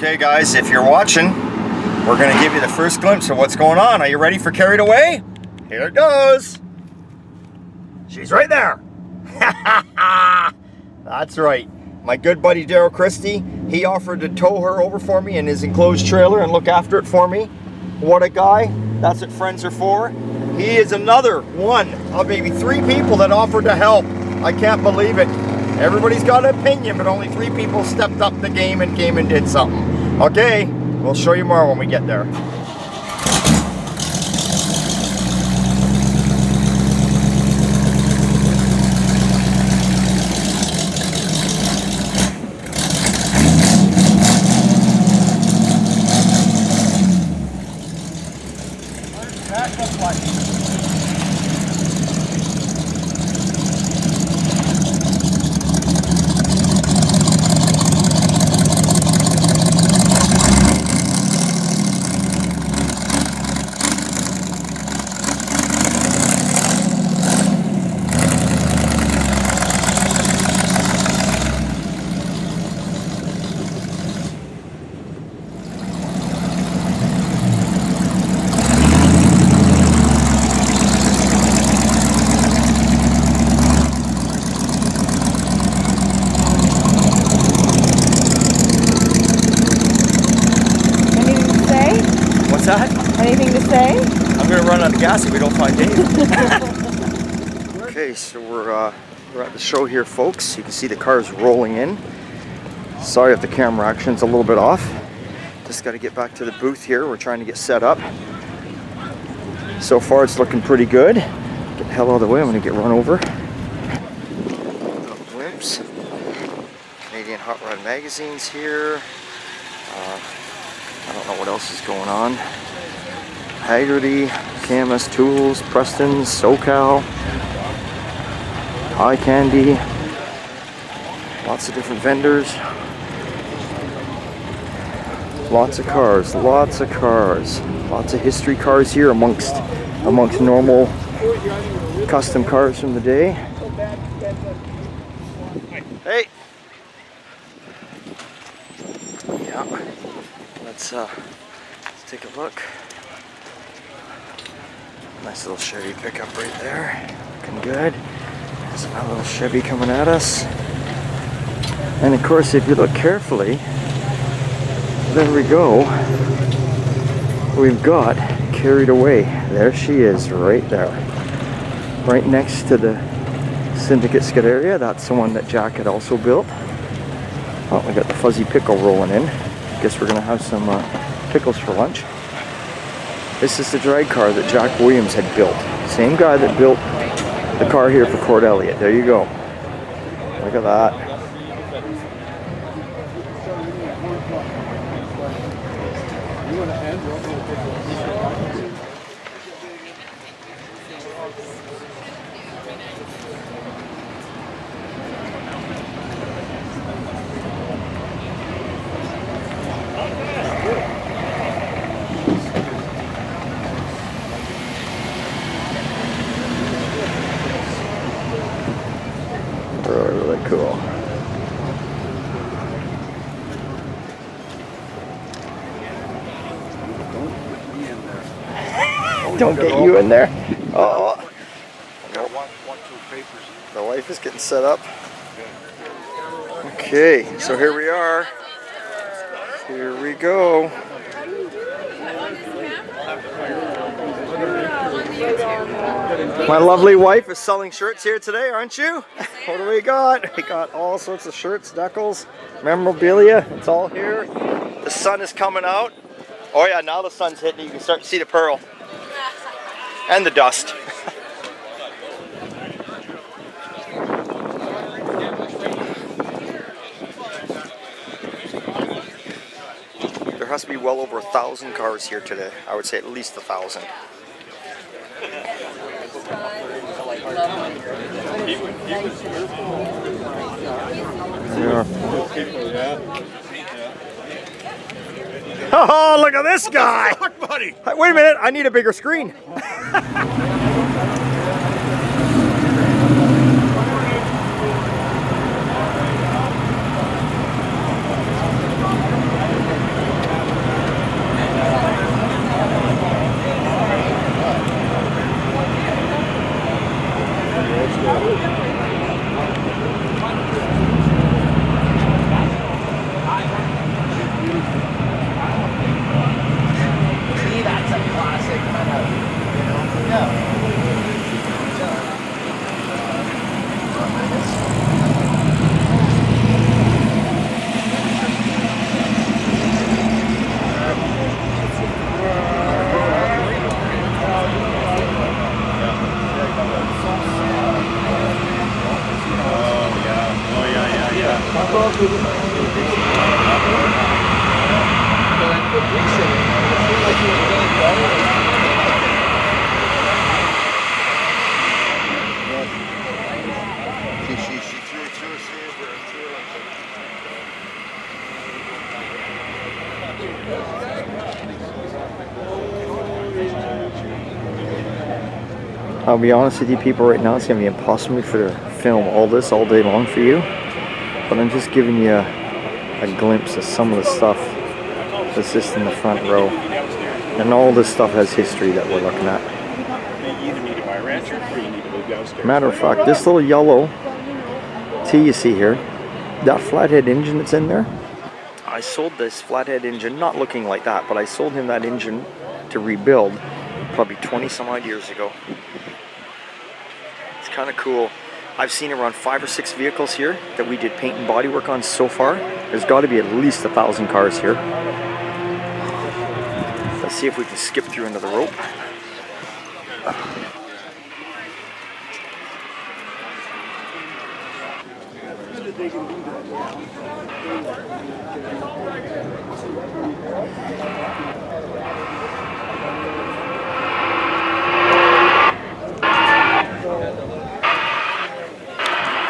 Okay guys, if you're watching, we're going to give you the first glimpse of what's going on. Are you ready for Carried Away? Here it goes. She's right there. That's right. My good buddy Daryl Christie, he offered to tow her over for me in his enclosed trailer and look after it for me. What a guy. That's what friends are for. He is another one of maybe 3 people that offered to help. I can't believe it. Everybody's got an opinion, but only 3 people stepped up the game and came and did something. Okay, we'll show you more when we get there. Anything to say? I'm going to run out of gas if we don't find Dave. Okay, so we're at the show here, folks. You can see the cars rolling in. Sorry if the camera action's a little bit off. Just got to get back to the booth here. We're trying to get set up. So far it's looking pretty good. Get the hell out of the way, I'm going to get run over. Wimps. Canadian Hot Rod Magazine's here. I don't know what else is going on. Haggerty, KMS Tools, Preston's, SoCal, Eye Candy, lots of different vendors, lots of cars, lots of history cars here amongst normal custom cars from the day. Hey! Yeah, let's take a look. Nice little Chevy pickup right there, looking good. There's another little Chevy coming at us. And of course, if you look carefully, there we go. We've got Carried Away. There she is, right there. Right next to the Syndicate Scuderia. That's the one that Jack had also built. Oh, we got the Fuzzy Pickle rolling in. Guess we're gonna have some pickles for lunch. This is the drag car that Jack Williams had built. Same guy that built the car here for Cord Elliott. There you go. Look at that. Really cool. Don't get you in there. Oh. The wife is getting set up. Okay, so here we are. Here we go. My lovely wife is selling shirts here today, aren't you? What do we got? We got all sorts of shirts, decals, memorabilia. It's all here. The sun is coming out. Oh yeah, now the sun's hitting. You can start to see the pearl. And the dust. There has to be well over 1,000 cars here today. I would say at least 1,000. Yeah. Oh, look at this guy! Wait a minute, I need a bigger screen. I'll be honest with you people right now, it's going to be impossible for to film all this all day long for you. But I'm just giving you a glimpse of some of the stuff that's just in the front row. And all this stuff has history that we're looking at. Matter of fact, this little yellow T you see here, that flathead engine that's in there, I sold this flathead engine, not looking like that, but I sold him that engine to rebuild probably 20 some odd years ago. It's kind of cool. I've seen around 5 or 6 vehicles here that we did paint and body work on so far. There's got to be at least 1,000 cars here. Let's see if we can skip through into the rope.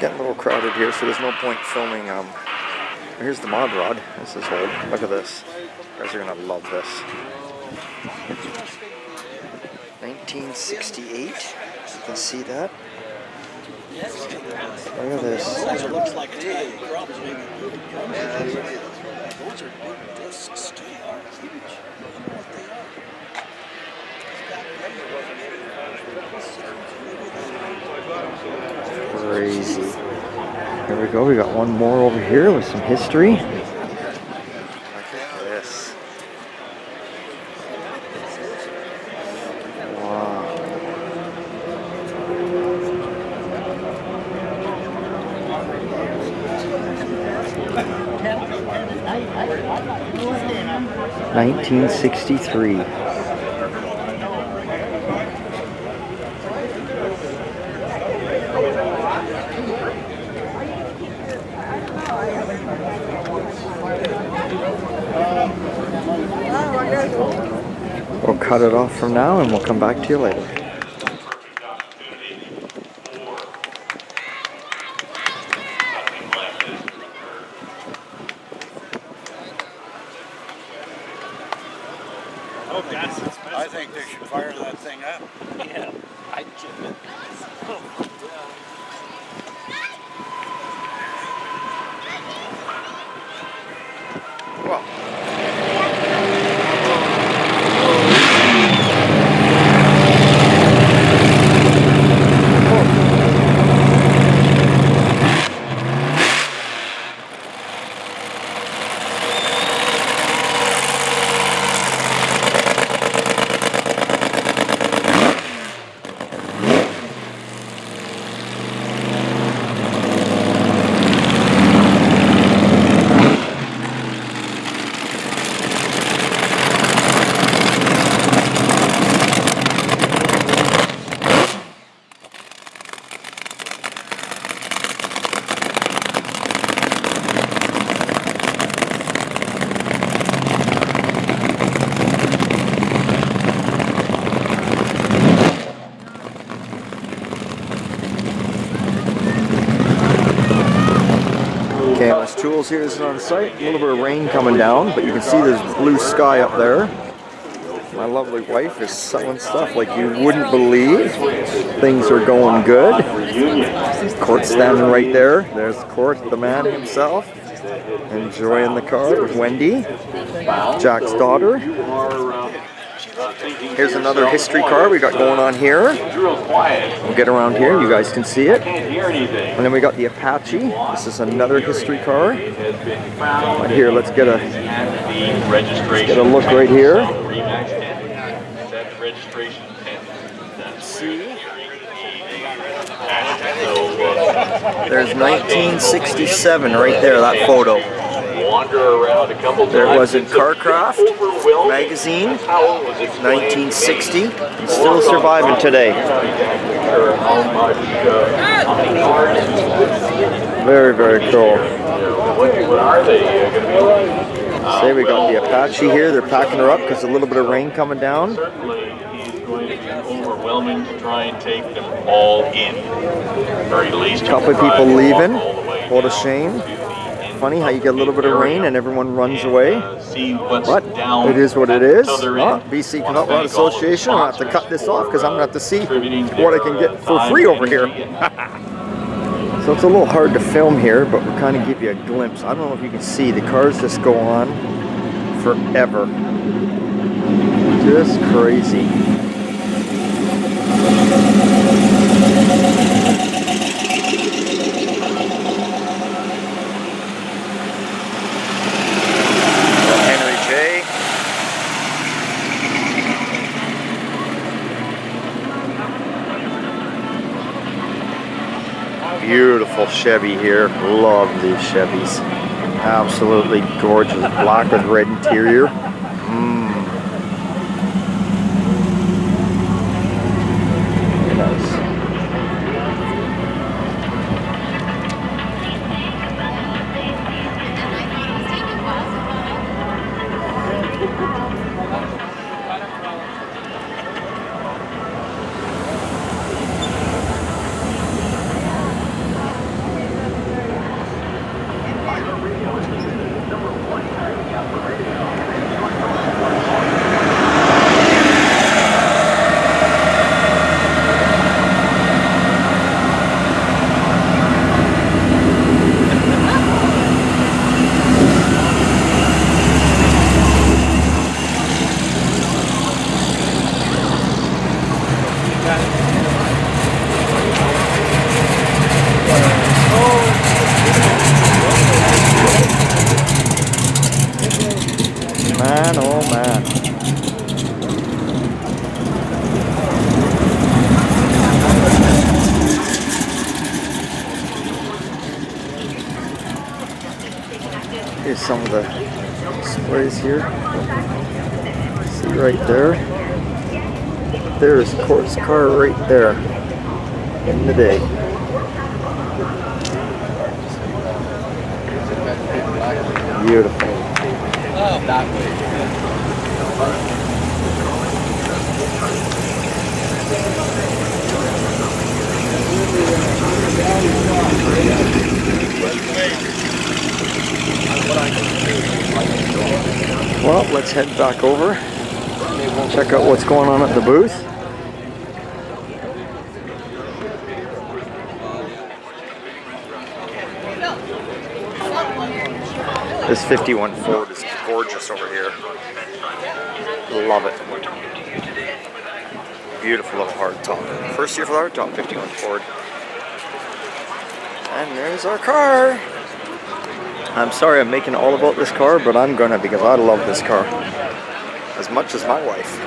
Getting a little crowded here, so there's no point filming. Here's the mod rod. This is old. Look at this. You guys are gonna love this. 1968. You can see that. Look at this. Crazy. Here we go. We got one more over here with some history. Look at this. Wow. $1963. We'll cut it off from now and we'll come back to you later. I think they should fire that thing up. Yeah, I should. Well. KMS Tools here is on site. A little bit of rain coming down, but you can see there's blue sky up there. My lovely wife is selling stuff like you wouldn't believe. Things are going good. Court's standing right there. There's Court, the man himself, enjoying the car with Wendy, Jack's daughter. Here's another history car we got going on here. We'll get around here, you guys can see it. And then we got the Apache. This is another history car. Right here, let's get a look right here. See? There's 1967 right there, that photo. There was in Carcraft magazine, 1960, and still surviving today. Very, very cool. Say we got the Apache here. They're packing her up because a little bit of rain coming down. Overwhelming to try and take them all in. Very least. Couple of people leaving. What a shame. funny how you get a little bit of rain and everyone runs away. See what's But down it is what it at is. the other Oh, end. BC Wanna Cutlass thank all the Association. I'll have to cut this off because I'm going to have to see what I can get for free over here. So it's a little hard to film here, but we'll kind of give you a glimpse. I don't know if you can see, the cars just go on forever. Just crazy. Henry J. Beautiful Chevy here. Love these Chevys. Absolutely gorgeous. Black with red interior. Very nice. Man, oh man. Here's some of the displays here. See right there. There's Court's car right there in the day. Beautiful. Well, let's head back over. Check out what's going on at the booth. This 51 Ford is gorgeous over here. Love it. Beautiful little hardtop. First year for the hardtop, 51 Ford. And there's our car. I'm sorry I'm making all about this car, but I'm gonna because I love this car as much as my wife.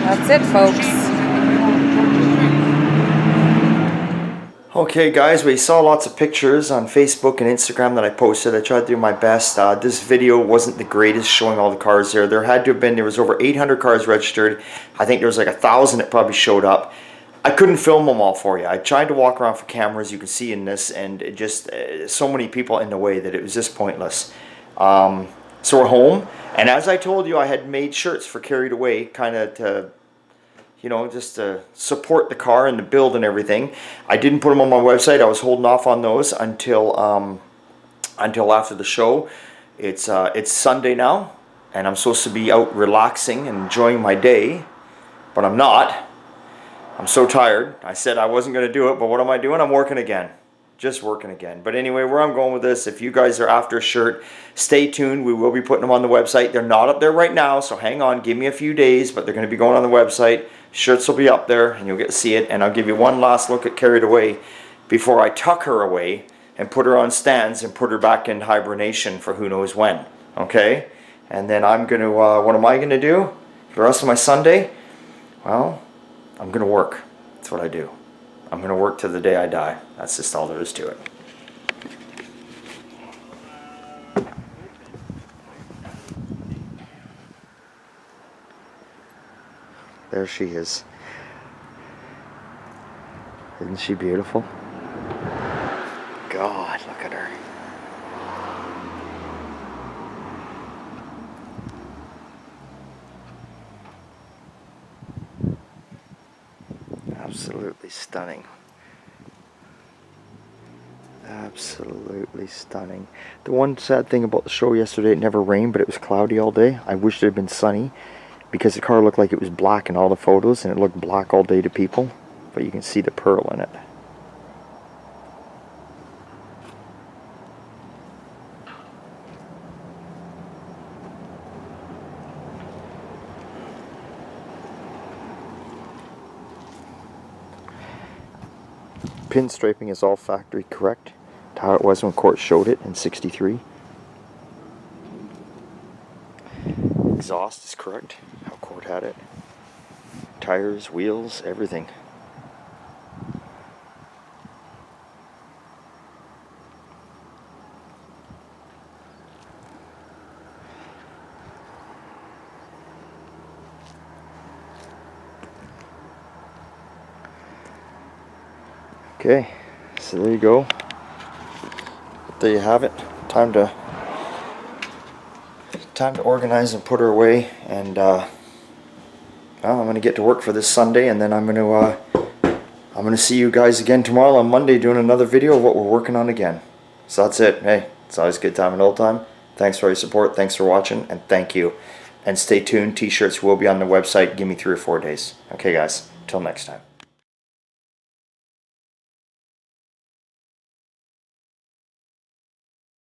That's it, folks. Okay guys, we saw lots of pictures on Facebook and Instagram that I posted. I tried to do my best. This video wasn't the greatest showing all the cars there. There was over 800 cars registered. I think there was like 1,000 that probably showed up. I couldn't film them all for you. I tried to walk around for cameras, you can see in this, and it just so many people in the way that it was just pointless. So we're home, and as I told you, I had made shirts for Carried Away, kind of to, you know, just to support the car and the build and everything. I didn't put them on my website. I was holding off on those until after the show. It's Sunday now, and I'm supposed to be out relaxing and enjoying my day, but I'm not. I'm so tired. I said I wasn't going to do it, but what am I doing? I'm working again. Just working again. But anyway, where I'm going with this, if you guys are after a shirt, stay tuned. We will be putting them on the website. They're not up there right now, so hang on. Give me a few days, but they're going to be going on the website. Shirts will be up there, and you'll get to see it. And I'll give you one last look at Carried Away before I tuck her away and put her on stands and put her back in hibernation for who knows when. Okay? And then I'm going to, what am I going to do for the rest of my Sunday? Well, I'm going to work. That's what I do. I'm going to work till the day I die. That's just all there is to it. There she is. Isn't she beautiful? God, look at her. Absolutely stunning. Absolutely stunning. The one sad thing about the show yesterday, it never rained, but it was cloudy all day. I wish it had been sunny because the car looked like it was black in all the photos, and it looked black all day to people. But you can see the pearl in it. Pinstriping is all factory correct to how it was when Court showed it in '63. Exhaust is correct how Court had it. Tires, wheels, everything. Okay, so there you go. There you have it. Time to organize and put her away, and well, I'm gonna get to work for this Sunday, and then I'm gonna see you guys again tomorrow on Monday doing another video of what we're working on again. So that's it. Hey, it's always a good time and old time. Thanks for your support. Thanks for watching, and thank you. And stay tuned. T-shirts will be on the website. Give me 3 or 4 days. Okay, guys. Till next time.